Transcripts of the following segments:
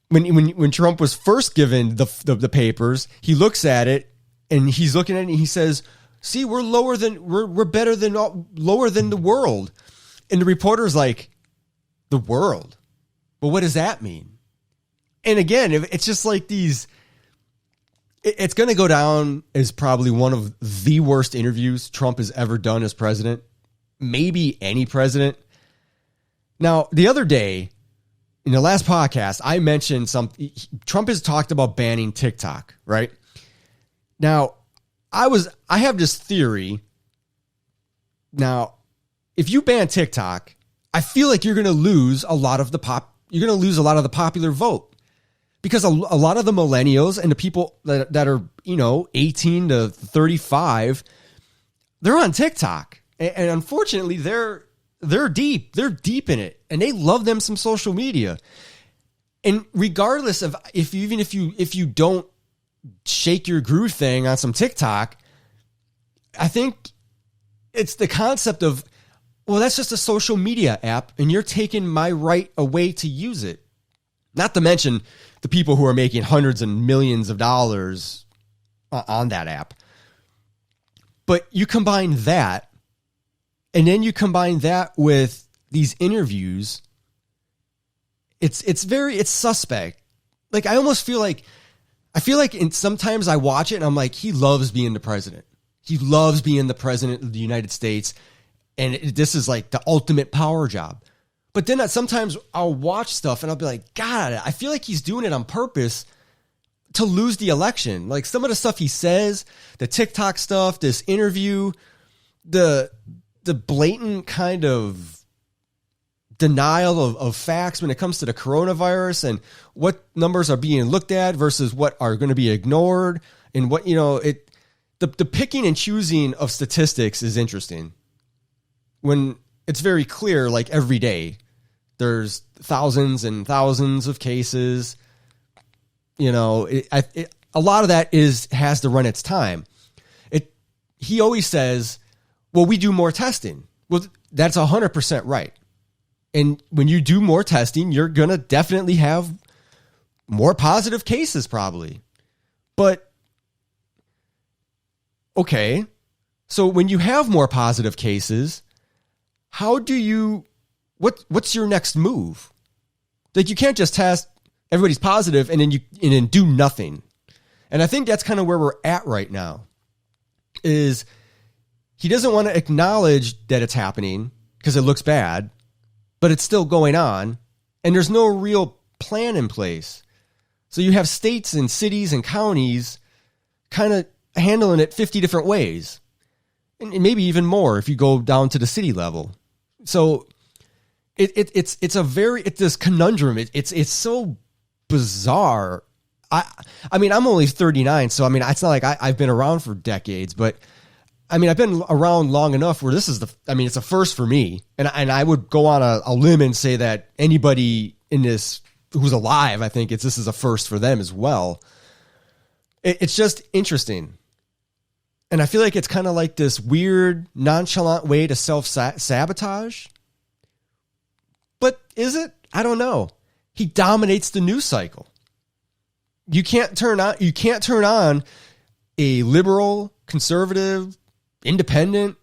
When Trump was first given the papers, he looks at it and he's looking at it and he says, "See, we're lower than the world." And the reporter's like, "The world? Well, what does that mean?" And again, it's just like these. It's going to go down as probably one of the worst interviews Trump has ever done as president, maybe any president. Now, the other day, in the last podcast, I mentioned something. Trump has talked about banning TikTok, right? Now, I have this theory. Now, if you ban TikTok, I feel like you're going to lose a lot of the popular vote. Because a lot of the millennials and the people that are, 18 to 35, they're on TikTok. And unfortunately, they're deep. They're deep in it. And they love them some social media. And regardless of if you don't shake your groove thing on some TikTok, I think it's the concept of, well, that's just a social media app and you're taking my right away to use it. Not to mention the people who are making hundreds and millions of dollars on that app. But you combine that, and then you combine that with these interviews, it's suspect. Like, I feel like sometimes I watch it and I'm like, he loves being the president. He loves being the president of the United States. And this is like the ultimate power job. But then sometimes I'll watch stuff and I'll be like, God, I feel like he's doing it on purpose to lose the election. Like some of the stuff he says, the TikTok stuff, this interview, the blatant kind of denial of facts when it comes to the coronavirus and what numbers are being looked at versus what are going to be ignored. And what, the picking and choosing of statistics is interesting. When it's very clear, like every day, there's thousands and thousands of cases. A lot of that has to run its time. He always says, well, we do more testing. Well, that's 100% right. And when you do more testing, you're going to definitely have more positive cases probably. But, okay, so when you have more positive cases, how do you, what's your next move? Like you can't just test everybody's positive and then do nothing. And I think that's kind of where we're at right now is he doesn't want to acknowledge that it's happening because it looks bad, but it's still going on and there's no real plan in place. So you have states and cities and counties kind of handling it 50 different ways and maybe even more if you go down to the city level. So it's this conundrum. It's so bizarre. I mean, I'm only 39, so I mean, it's not like I've been around for decades, but I mean, I've been around long enough where it's a first for me. And I would go on a limb and say that anybody in this who's alive, I think this is a first for them as well. It's just interesting. And I feel like it's kind of like this weird, nonchalant way to self-sabotage. But is it? I don't know. He dominates the news cycle. You can't turn on a liberal, conservative, independent.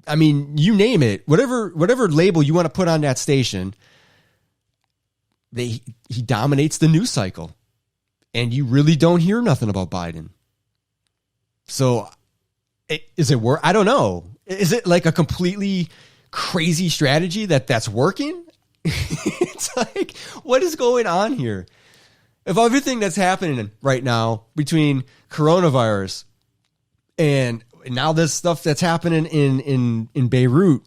I mean, you name it. Whatever label you want to put on that station, he dominates the news cycle. And you really don't hear nothing about Biden. So is it work? I don't know. Is it like a completely crazy strategy that's working? It's like, what is going on here? If everything that's happening right now between coronavirus and now this stuff that's happening in Beirut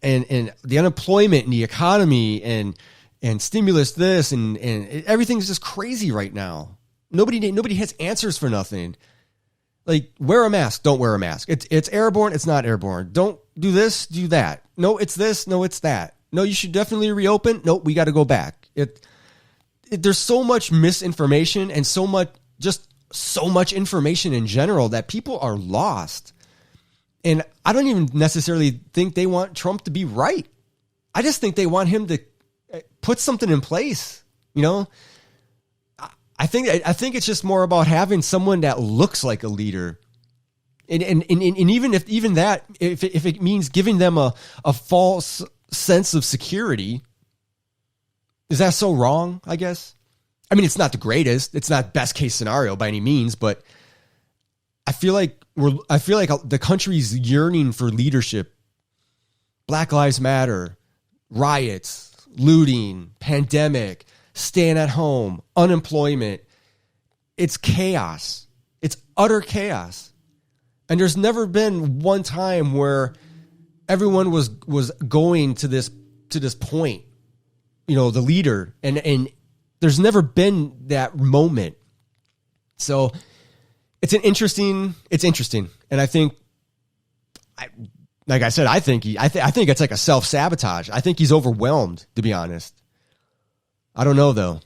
and the unemployment and the economy and stimulus this and everything's just crazy right now. Nobody has answers for nothing. Like, wear a mask, don't wear a mask. It's airborne, it's not airborne. Don't do this, do that. No, it's this, no, it's that. No, you should definitely reopen. Nope, we got to go back. There's so much misinformation and so much information in general that people are lost. And I don't even necessarily think they want Trump to be right. I just think they want him to put something in place. You know, I think it's just more about having someone that looks like a leader. And even if it means giving them a false sense of security, is that so wrong? I guess. I mean, it's not the greatest. It's not best case scenario by any means, but I feel like the country's yearning for leadership. Black Lives Matter, riots, looting, pandemic, staying at home, unemployment. It's chaos. It's utter chaos. And there's never been one time where everyone was going to this point, you know, the leader, and there's never been that moment. So it's interesting. And I think, like I said, I think it's like a self-sabotage. I think he's overwhelmed, to be honest. I don't know though.